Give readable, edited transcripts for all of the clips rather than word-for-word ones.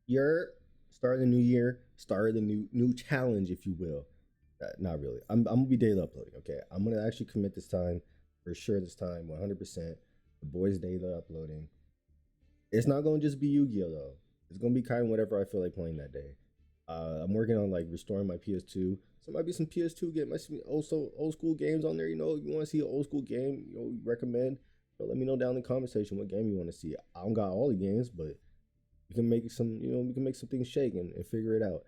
Year, start of the new year, start of the new challenge, if you will. Not really. I'm gonna be daily uploading. Okay, I'm gonna actually commit this time for sure. This time, 100%. The boys daily uploading. It's not gonna just be Yu-Gi-Oh though. It's gonna be kind of whatever I feel like playing that day. I'm working on like restoring my PS2. So might be some PS2 game, might be also old school games on there. You know, if you want to see an old school game, recommend. Let me know down in the comment section what game you want to see. I don't got all the games, but we can make some, we can make some things shake and figure it out.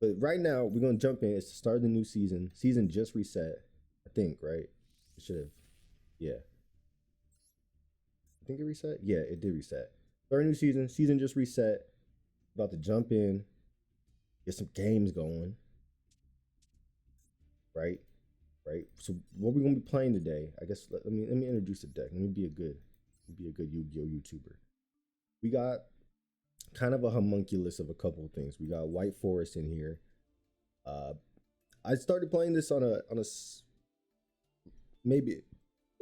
But right now, we're gonna jump in. It's the start of the new season. Season just reset, I think, right? It should have, yeah. I think it reset. Yeah, it did reset. Start a new season. Season just reset. About to jump in, get some games going. Right, right. So what we're gonna be playing today? I guess let me introduce the deck. Let me be a good Yu-Gi-Oh YouTuber. We got kind of a homunculus of a couple of things. We got White Forest in here. I started playing this on a maybe.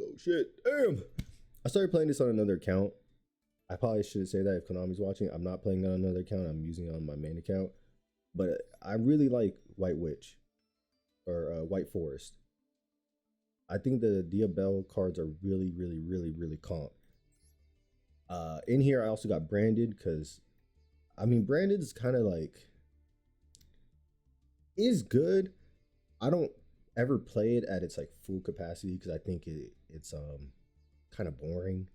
Oh shit! Damn. I started playing this on another account. I probably should say that if Konami's watching. I'm not playing on another account. I'm using it on my main account. But I really like White Witch or White Forest. I think the Duel cards are really comp. In here, I also got Branded because, I mean, Branded is kind of like, is good. I don't ever play it at its like full capacity because I think it's kind of boring,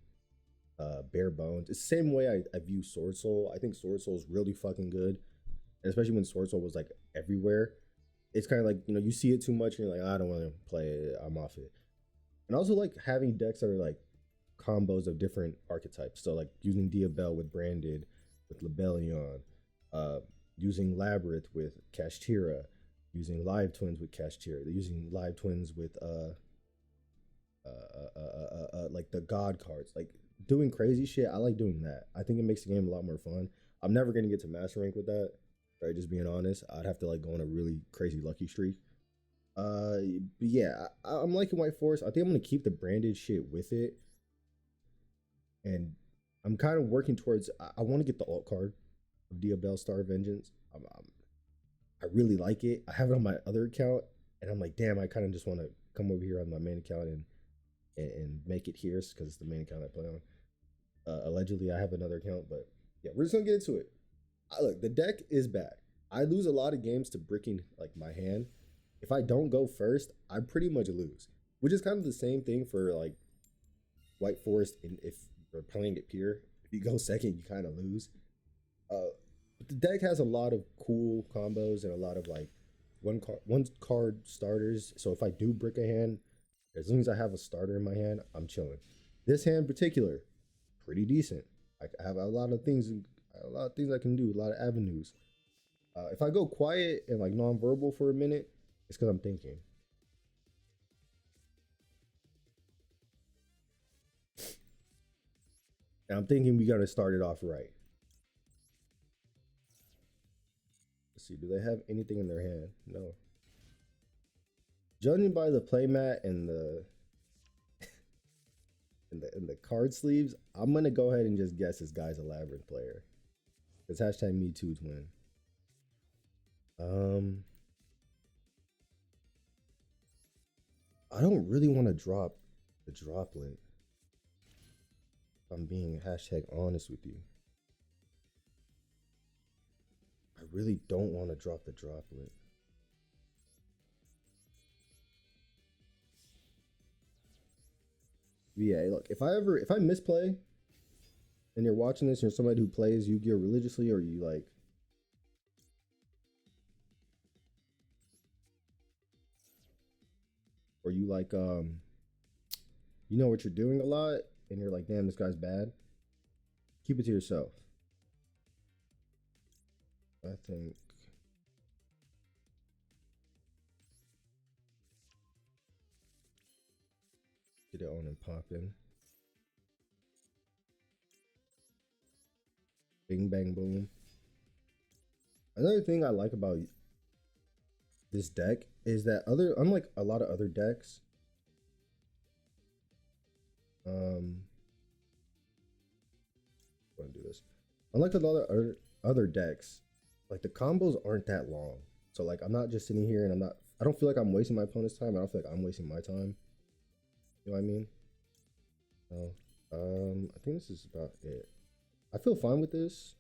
bare bones. It's the same way I view Sword Soul. I think Sword Soul is really fucking good, and especially when Sword Soul was like everywhere. It's kind of like, you see it too much and you're like, I don't want to play it, I'm off it. And also like having decks that are like combos of different archetypes. So like using Duel with Branded, with Lebellion, using Labyrinth with Kashtira, using Live Twins with Kashtira, using Live Twins with like the God cards, like doing crazy shit. I like doing that. I think it makes the game a lot more fun. I'm never gonna get to master rank with that, right? Just being honest, I'd have to like go on a really crazy lucky streak. But yeah, I'm liking White Forest. I think I'm gonna keep the Branded shit with it, and I'm kind of working towards. I want to get the alt card of Duel Star Vengeance. I really like it. I have it on my other account, and I'm like, damn, I kind of just want to come over here on my main account and make it here because it's the main account I play on. Allegedly, I have another account, but yeah, we're just gonna get into it. Look, the deck is bad. I lose a lot of games to bricking like my hand. If I don't go first, I pretty much lose, which is kind of the same thing for like White Forest. And if you're playing it pure, if you go second, you kind of lose. But the deck has a lot of cool combos and a lot of like one card starters. So if I do brick a hand, as long as I have a starter in my hand, I'm chilling. This hand in particular, pretty decent. I have a lot of things I can do, a lot of avenues. If I go quiet and like non-verbal for a minute, it's because I'm thinking. And I'm thinking we gotta start it off right. Let's see, do they have anything in their hand? No. Judging by the playmat and the and the card sleeves, I'm gonna go ahead and just guess this guy's a Labyrinth player. It's hashtag me too twin. I don't really want to drop the droplet. If I'm being hashtag honest with you. I really don't want to drop the droplet. Yeah, look, if I misplay and you're watching this and you're somebody who plays Yu-Gi-Oh religiously, or you like you know what you're doing a lot and you're like, damn, this guy's bad, keep it to yourself. I think get it on and pop in. Bing bang boom. Another thing I like about this deck is that unlike a lot of other decks, I'm gonna do this. Unlike a lot other decks, like the combos aren't that long. So like I'm not just sitting here and I don't feel like I'm wasting my opponent's time. I don't feel like I'm wasting my time. You know what I mean? So, I think this is about it. I feel fine with this.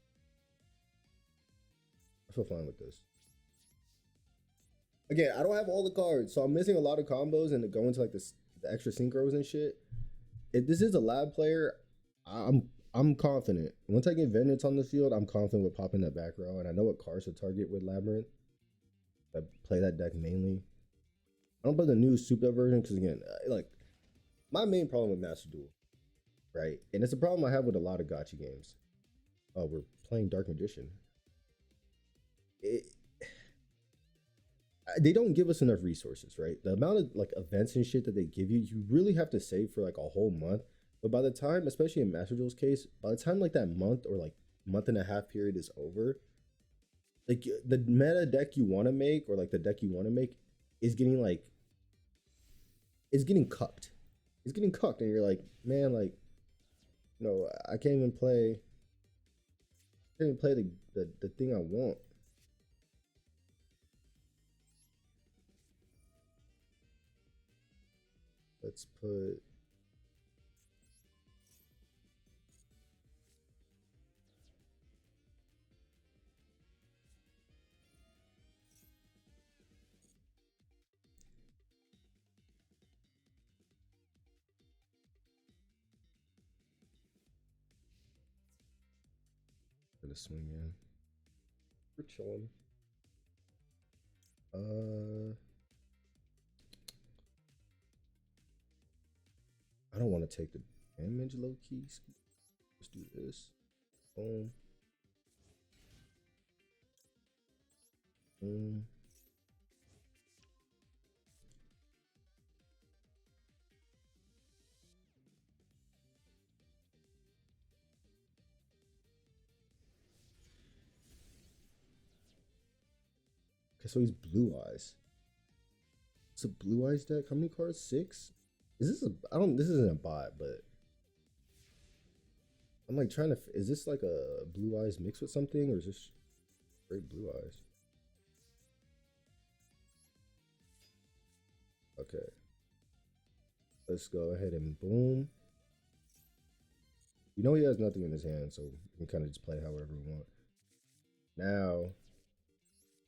I feel fine with this. Again, I don't have all the cards, so I'm missing a lot of combos and to go into like the extra synchros and shit. If this is a lab player, I'm confident. Once I get Vengeance on the field, I'm confident with popping that back row, and I know what cards to target with Labyrinth. I play that deck mainly. I don't play the new souped up version because again, like my main problem with Master Duel, right? And it's a problem I have with a lot of gacha games. Oh, we're playing Dark Magician. They don't give us enough resources, right? The amount of like events and shit that they give you, you really have to save for like a whole month. But by the time, especially in Master Duel's case, by the time like that month or like month and a half period is over, like the meta deck you want to make or like the deck you want to make is getting like it's getting cucked. It's getting cucked, and you're like, man, like, no, I can't even play. I can't even play the thing I want. Let's put. Gonna swing in. We're chilling. I don't want to take the damage low key. Let's do this. Boom. Boom. Okay, so he's blue eyes. It's a blue eyes deck. How many cards? 6? Is this a? I don't. This isn't a bot, but I'm like trying to. Is this like a blue eyes mixed with something, or is this straight blue eyes? Okay. Let's go ahead and boom. You know he has nothing in his hand, so we can kind of just play however we want. Now,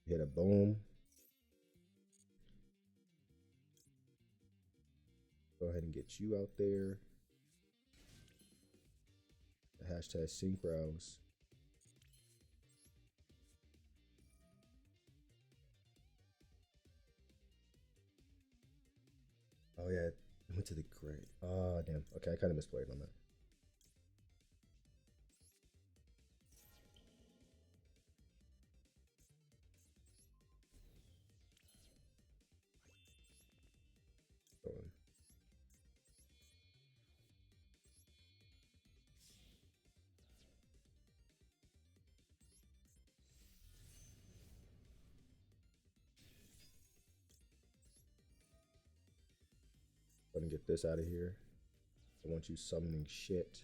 hit a boom. Go ahead and get you out there. The hashtag synchros. Oh yeah, I went to the gray. Oh damn. Okay, I kind of misplayed on that. Going. Go ahead and get this out of here. I want you summoning shit.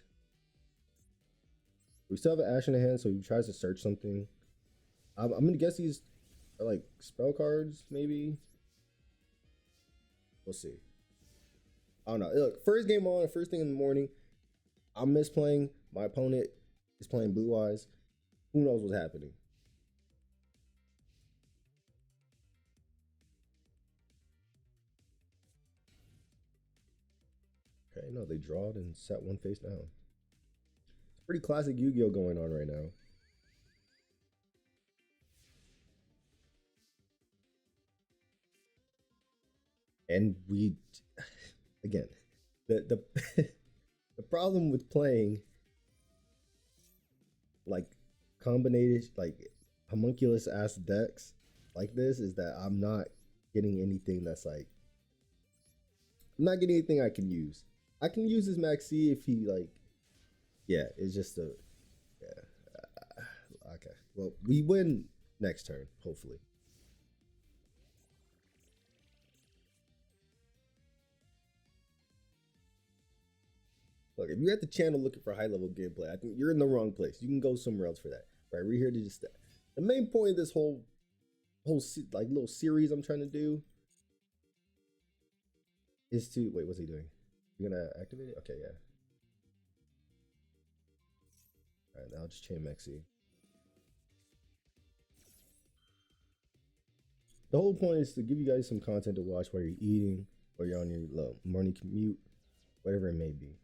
We still have an ash in the hand, so he tries to search something. I'm gonna guess these are like spell cards, maybe. We'll see. I don't know. Look, first game on, first thing in the morning. I'm misplaying. My opponent is playing blue eyes. Who knows what's happening? Okay, no, they drawed and set one face down. It's pretty classic Yu-Gi-Oh going on right now. And we, again, the the problem with playing like combination like homunculus ass decks like this is that I'm not getting anything that's like I'm not getting anything I can use. I can use this Maxi if he like yeah, it's just a yeah. Okay. Well, we win next turn, hopefully. Look, if you're at the channel looking for high level gameplay, I think you're in the wrong place. You can go somewhere else for that. Right, we're here to just the main point of this whole like little series I'm trying to do is to wait. What's he doing? You gonna activate it? Okay, yeah. All right, now I'll just chain Mexi. The whole point is to give you guys some content to watch while you're eating or you're on your morning commute, whatever it may be.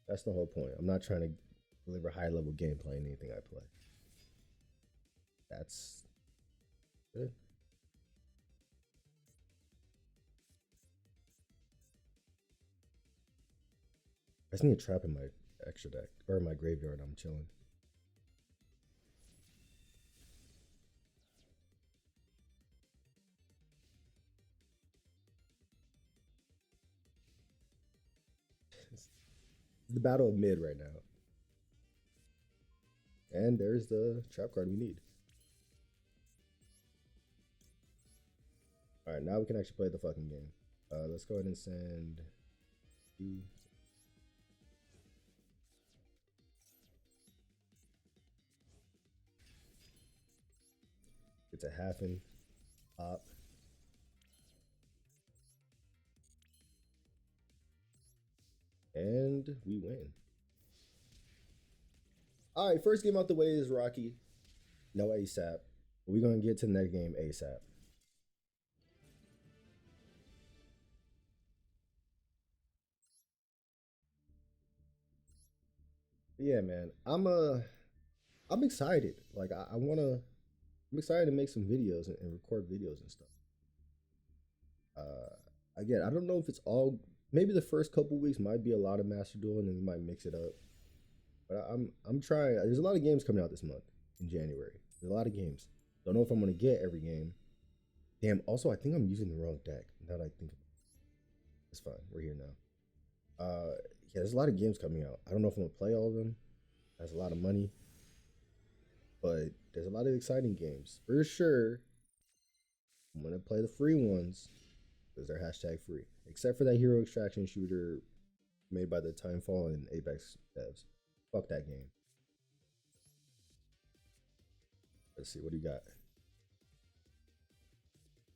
That's the whole point. I'm not trying to deliver high level gameplay in anything I play. That's good. I just need a trap in my extra deck or in my graveyard. I'm chilling. It's the battle of mid right now. And there's the trap card we need. All right, now we can actually play the fucking game. Let's go ahead and send you. It's a half in pop. And we win. All right, first game out the way is Rocky. No ASAP. We're going to get to the next game ASAP. Yeah, man. I'm excited. Like I'm excited to make some videos and record videos and stuff. Again, I don't know if it's all maybe the first couple weeks might be a lot of Master Duel and then we might mix it up. But I'm trying. There's a lot of games coming out this month in January. There's a lot of games. Don't know if I'm gonna get every game. Damn. Also, I think I'm using the wrong deck. Now that I think it's fine. We're here now. Yeah, there's a lot of games coming out. I don't know if I'm gonna play all of them. That's a lot of money, but there's a lot of exciting games for sure. I'm gonna play the free ones because they're hashtag free, except for that hero extraction shooter made by the Timefall and Apex devs. Fuck that game. Let's see, what do you got?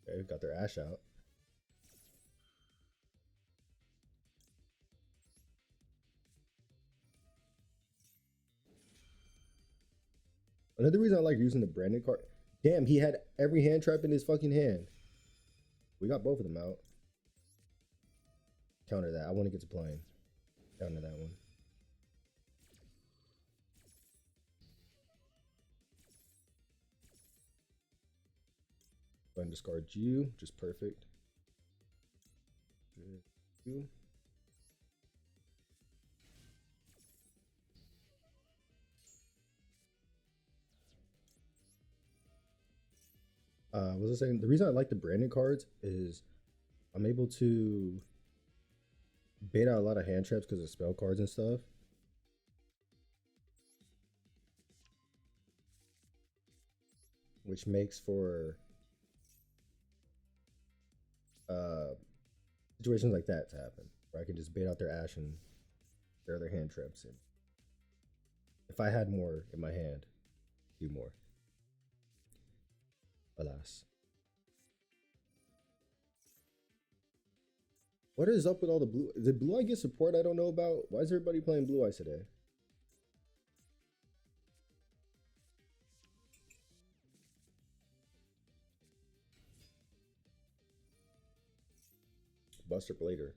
Okay, got their Ash out. Another reason I like using the branded card. Damn, he had every hand trap in his fucking hand. We got both of them out. Counter that. I want to get to playing. Counter that one. Go ahead and discard you. Just perfect. You. What was I saying? The reason I like the branded cards is I'm able to bait out a lot of hand traps because of spell cards and stuff. Which makes for situations like that to happen. Where I can just bait out their Ash and their other hand traps. And if I had more in my hand, do more. Alas. What is up with all the blue? Did Blue Eye get support I don't know about? Why is everybody playing Blue Eyes today? Buster Blader.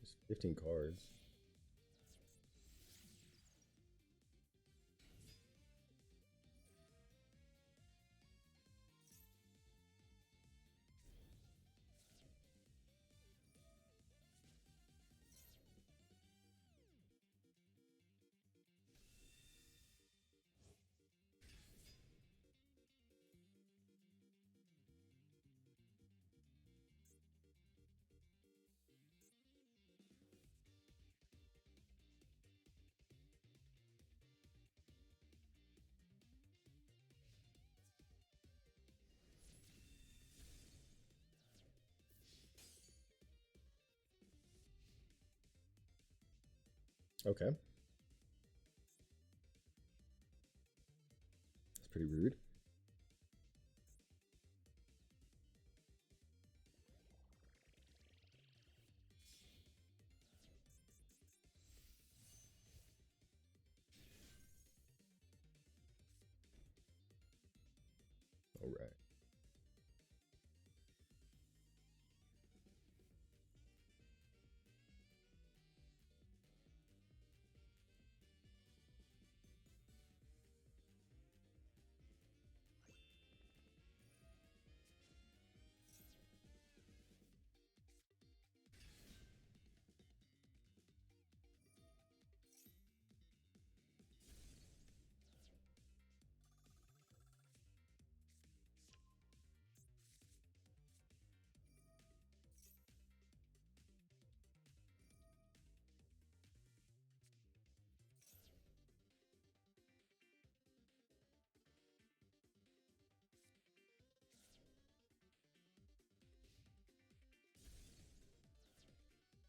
Just 15 cards. Okay. That's pretty rude. All right.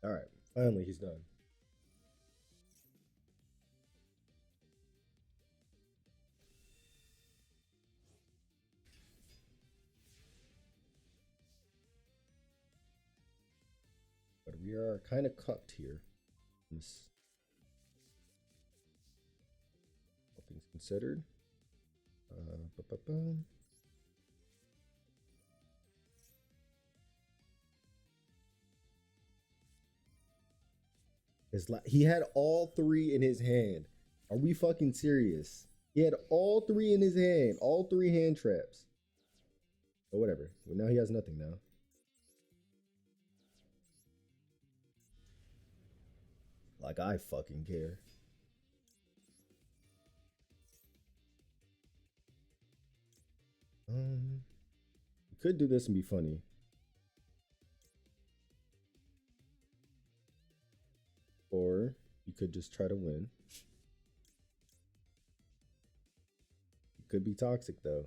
All right. Finally, he's done. But we are kind of cucked here. This, all things considered. Ba-ba-ba. He had all three in his hand. Are we fucking serious? He had all three in his hand. All three hand traps. But whatever. Well, now he has nothing now. Like I fucking care. You could do this and be funny. Or you could just try to win. You could be toxic though.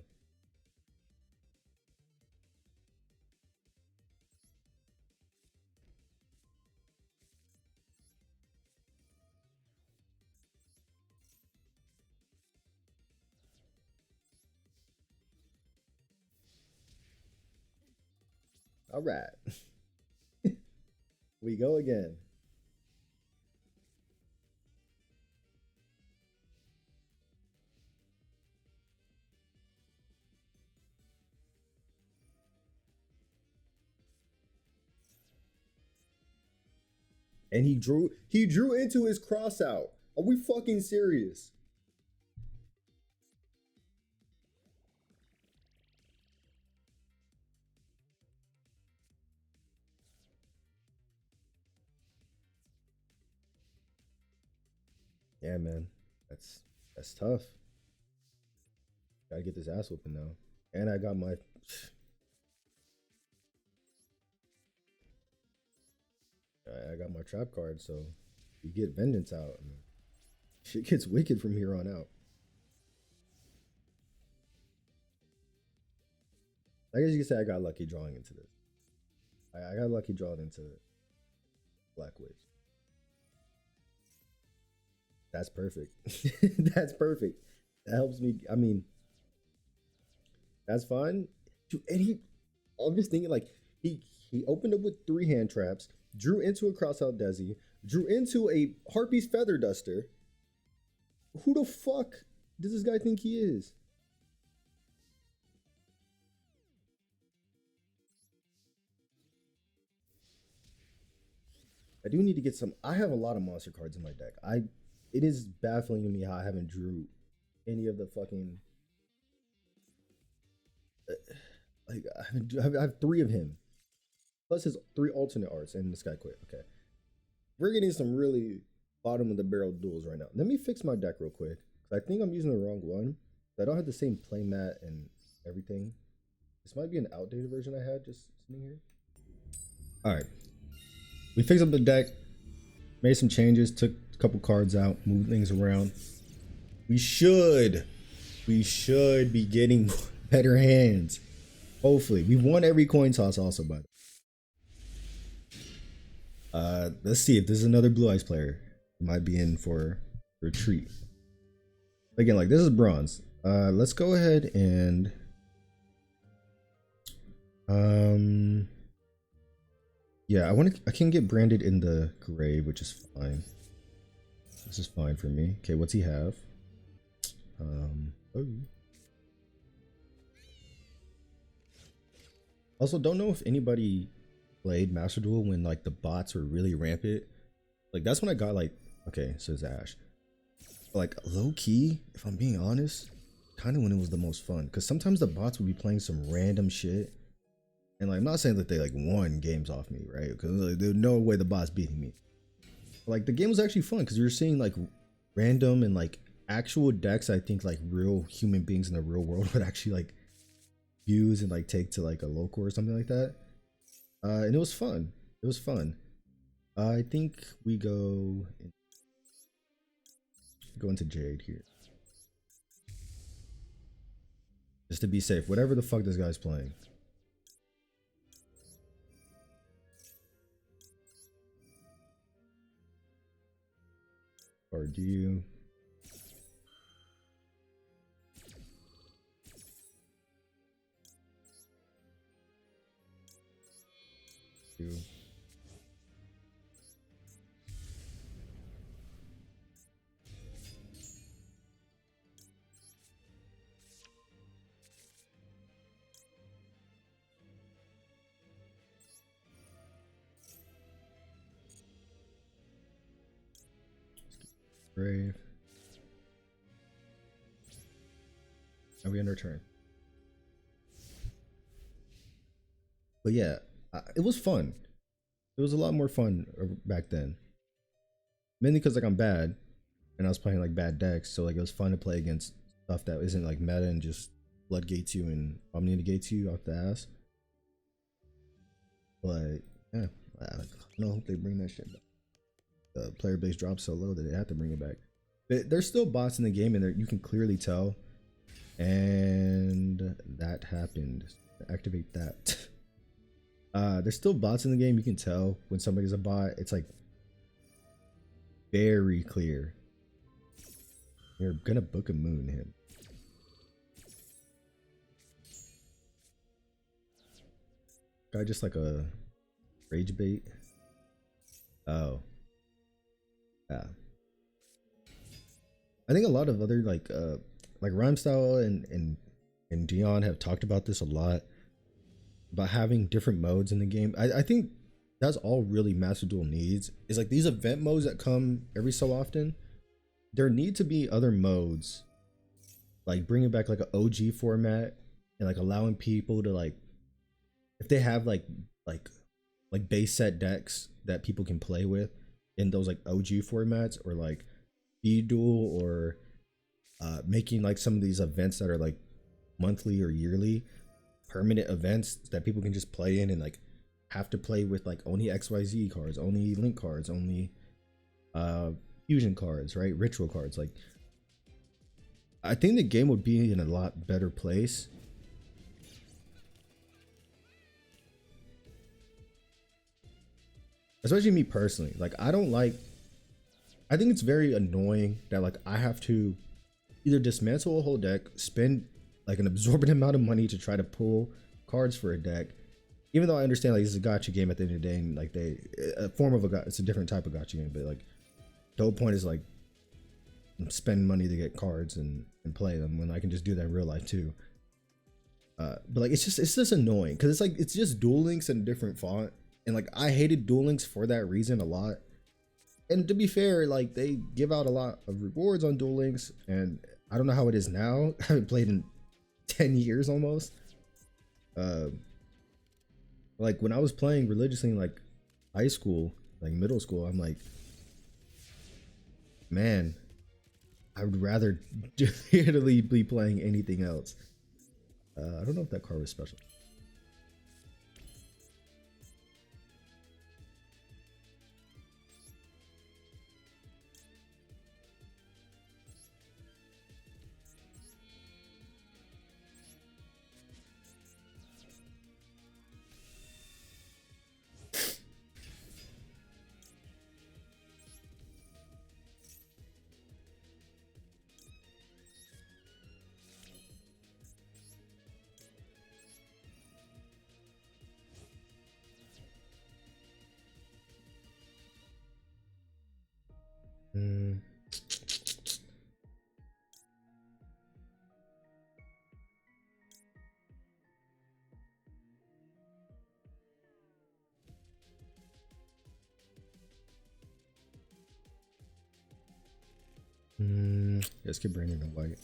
All right. We go again. And he drew into his cross out. Are we fucking serious? Yeah, man. That's tough. Gotta get this ass whooping now. And I got my trap card, so you get vengeance out. And shit gets wicked from here on out. I guess you could say I got lucky drawing into this. I got lucky drawing into Black Witch. That's perfect. That's perfect. That helps me. I mean, that's fine. And I'm just thinking like he opened up with three hand traps, drew into a crossout Desi, drew into a Harpy's Feather Duster. Who the fuck does this guy think he is? I do need to get some. I have a lot of monster cards in my deck. It is baffling to me how I haven't drew any of the fucking like I have three of him plus his three alternate arts and this guy quit. Okay, we're getting some really bottom of the barrel duels right now. Let me fix my deck real quick. I think I'm using the wrong one. I don't have the same playmat and everything. This might be an outdated version I had just sitting here. All right, we fixed up the deck, made some changes, took a couple cards out, moved things around. We should be getting better hands. Hopefully, we won every coin toss also. But let's see if this is another Blue Eyes player. You might be in for a treat. Again, like this is bronze. Let's go ahead and yeah, I can get branded in the grave, which is fine. This is fine for me. Okay, what's he have? Oh. Also, don't know if anybody played Master Duel when like the bots were really rampant. Like that's when I got like, okay, says Ash. Like low key, if I'm being honest, kind of when it was the most fun. Because sometimes the bots would be playing some random shit. And like I'm not saying that they like won games off me, right? Because like, there's no way the bots beating me. But, like the game was actually fun because you're seeing like random and like actual decks. I think like real human beings in the real world would actually like use and like take to like a local or something like that. And it was fun. It was fun. I think we go into Jade here. Just to be safe. Whatever the fuck this guy's playing. Or do you? Brave. Are we end our turn? But yeah, it was fun. It was a lot more fun back then. Mainly because like I'm bad, and I was playing like bad decks, so like it was fun to play against stuff that isn't like meta and just floodgates you and omni negates you off the ass. But yeah, I don't hope they bring that shit back. The player base dropped so low that they have to bring it back. But there's still bots in the game, and you can clearly tell. And that happened. Activate that. There's still bots in the game. You can tell when somebody's a bot. It's like very clear. You're gonna book a moon him. Guy just like a rage bait. Oh. Yeah. I think a lot of other like Rhymestyle and Dion have talked about this a lot. About having different modes in the game. I think that's all really Master Duel needs. Is like these event modes that come every so often. There need to be other modes. Like bringing back like an OG format. And like allowing people to like, if they have like base set decks that people can play with in those like OG formats, or like Duel, or making like some of these events that are like monthly or yearly permanent events that people can just play in and like have to play with like only XYZ cards, only link cards, only fusion cards, right? Ritual cards. Like I think the game would be in a lot better place. Especially me personally. Like I think it's very annoying that like I have to either dismantle a whole deck, spend like an absorbent amount of money to try to pull cards for a deck, even though I understand like this is a gacha game at the end of the day, and like a form of it's a different type of gacha game, but like the whole point is like spend money to get cards and play them when I can just do that in real life too. But like it's just annoying because it's just Duel Links in a different font, and like I hated Duel Links for that reason a lot. And to be fair, like they give out a lot of rewards on Duel Links, and I don't know how it is now. I haven't played in 10 years almost. Like when I was playing religiously in like high school, like middle school, I'm like, man, I would rather literally be playing anything else. I don't know if that card was special. Let's keep bringing in white.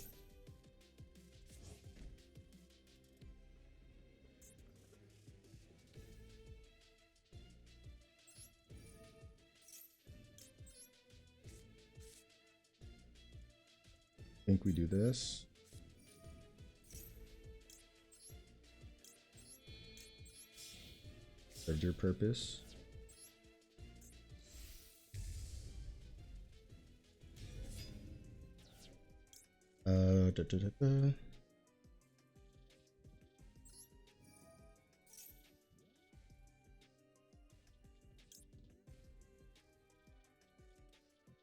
I think we do this. Served your purpose.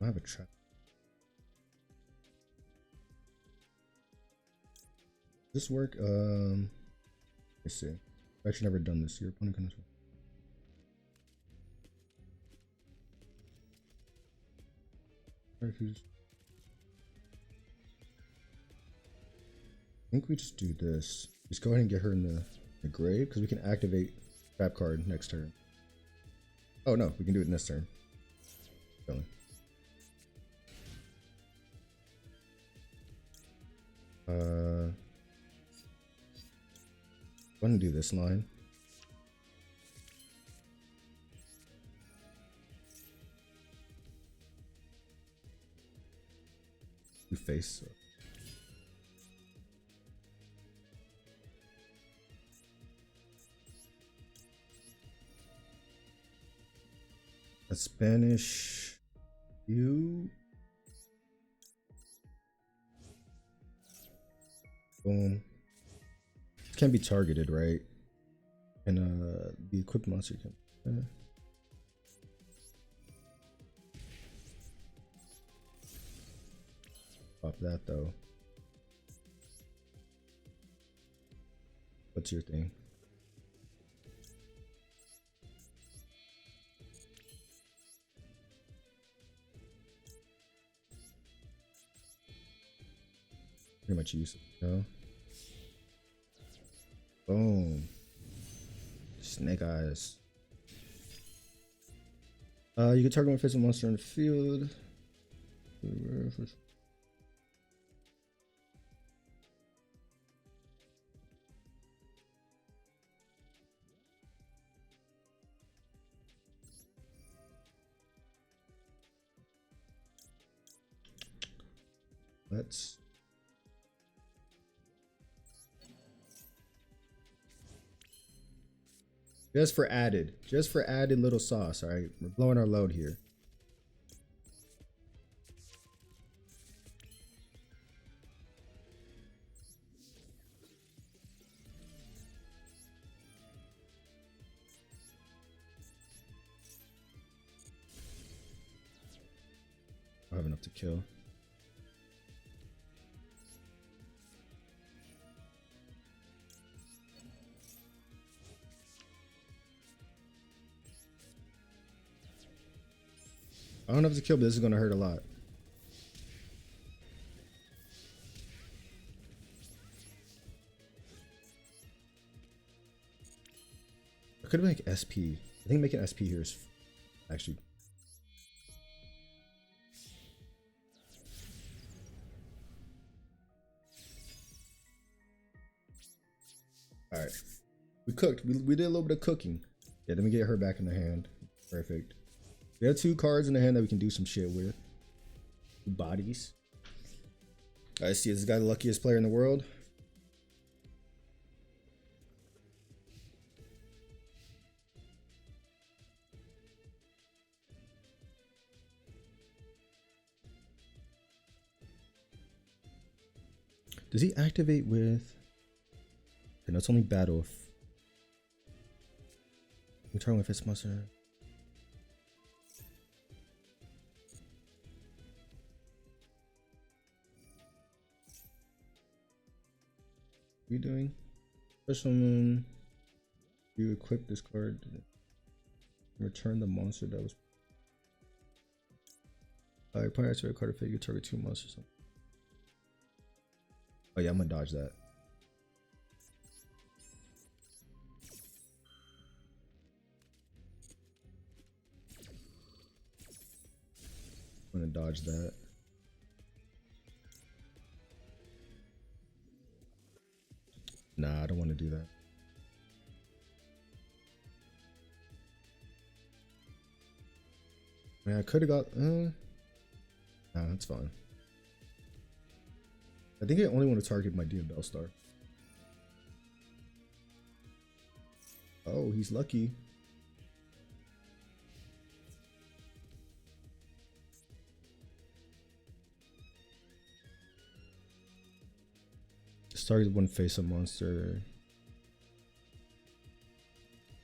I have a trap. Does this work? Let's see. I've actually never done this. Your opponent can as well. I think we just do this. Just go ahead and get her in the grave because we can activate trap card next turn. Oh no, we can do it this turn. Going. Go ahead and do this line. You face. A Spanish. You. Boom. Can't be targeted, right? And the equipped monster can. Pop that though. What's your thing? Pretty much use it, no? Boom. Snake eyes. You can target one face monster in the field. Let's just for added little sauce. All right, we're blowing our load here. I have enough to kill. I don't have to kill, but this is gonna hurt a lot. I could make SP. I think making SP here is actually. All right, we cooked. We did a little bit of cooking. Yeah, let me get her back in the hand. Perfect. We have 2 cards in the hand that we can do some shit with. 2 bodies. I see, is this guy the luckiest player in the world? Does he activate with? Okay, no, it's only battle. Return with its monster. What are you doing? Special moon. You equip this card. Return the monster that was. Your player activate a card effect. You target 2 monsters. Oh yeah, I'm gonna dodge that. I'm gonna dodge that. do that. I mean, I could have got. Nah, that's fine. I think I only want to target my Duel star. Oh, he's lucky. Just target one face-up monster.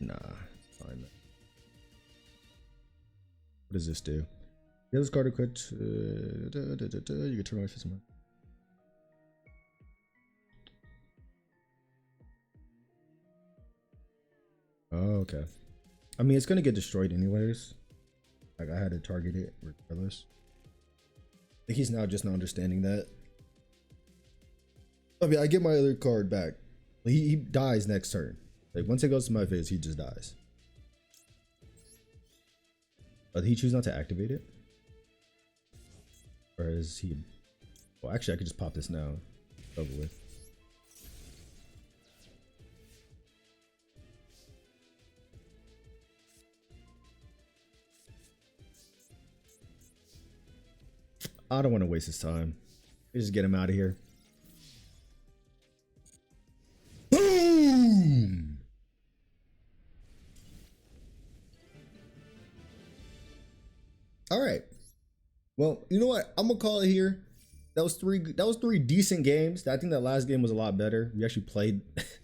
Nah, it's fine. What does this do? The other card equipped. You can turn my face-up monster. Oh, okay. I mean, it's gonna get destroyed anyways. Like, I had to target it regardless. I think he's now just not understanding that. I mean, I get my other card back. He dies next turn. Like, once it goes to my face, he just dies. But he choose not to activate it? Or is he... Well, actually, I could just pop this now. Over with. I don't want to waste his time. Let's just get him out of here. Boom! All right. Well, you know what? I'm gonna call it here. That was three decent games. I think that last game was a lot better. We actually played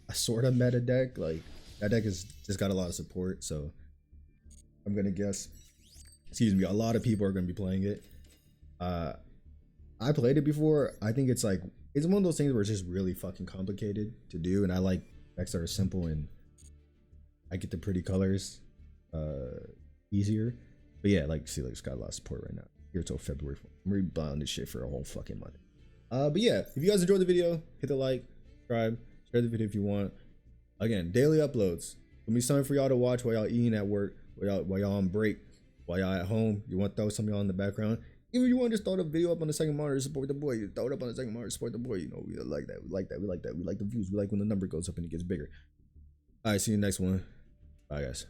a sort of meta deck. Like, that deck has just got a lot of support. So I'm gonna guess, excuse me, a lot of people are gonna be playing it. I played it before. I think it's like, it's one of those things where it's just really fucking complicated to do, and I like decks that are simple and I get the pretty colors easier. But yeah, like, see, like, it's got a lot of support right now. Here till February. I'm rebuying this shit for a whole fucking month. But yeah, if you guys enjoyed the video, hit the like, subscribe, share the video if you want. Again, daily uploads. It'll be something for y'all to watch while y'all eating at work, while y'all on break, while y'all at home. You want to throw something on in the background. Even if you want to just throw the video up on the second monitor to support the boy, you throw it up on the second monitor to support the boy. You know, we like that. We like that. We like that. We like the views. We like when the number goes up and it gets bigger. All right, see you next one. Bye, guys.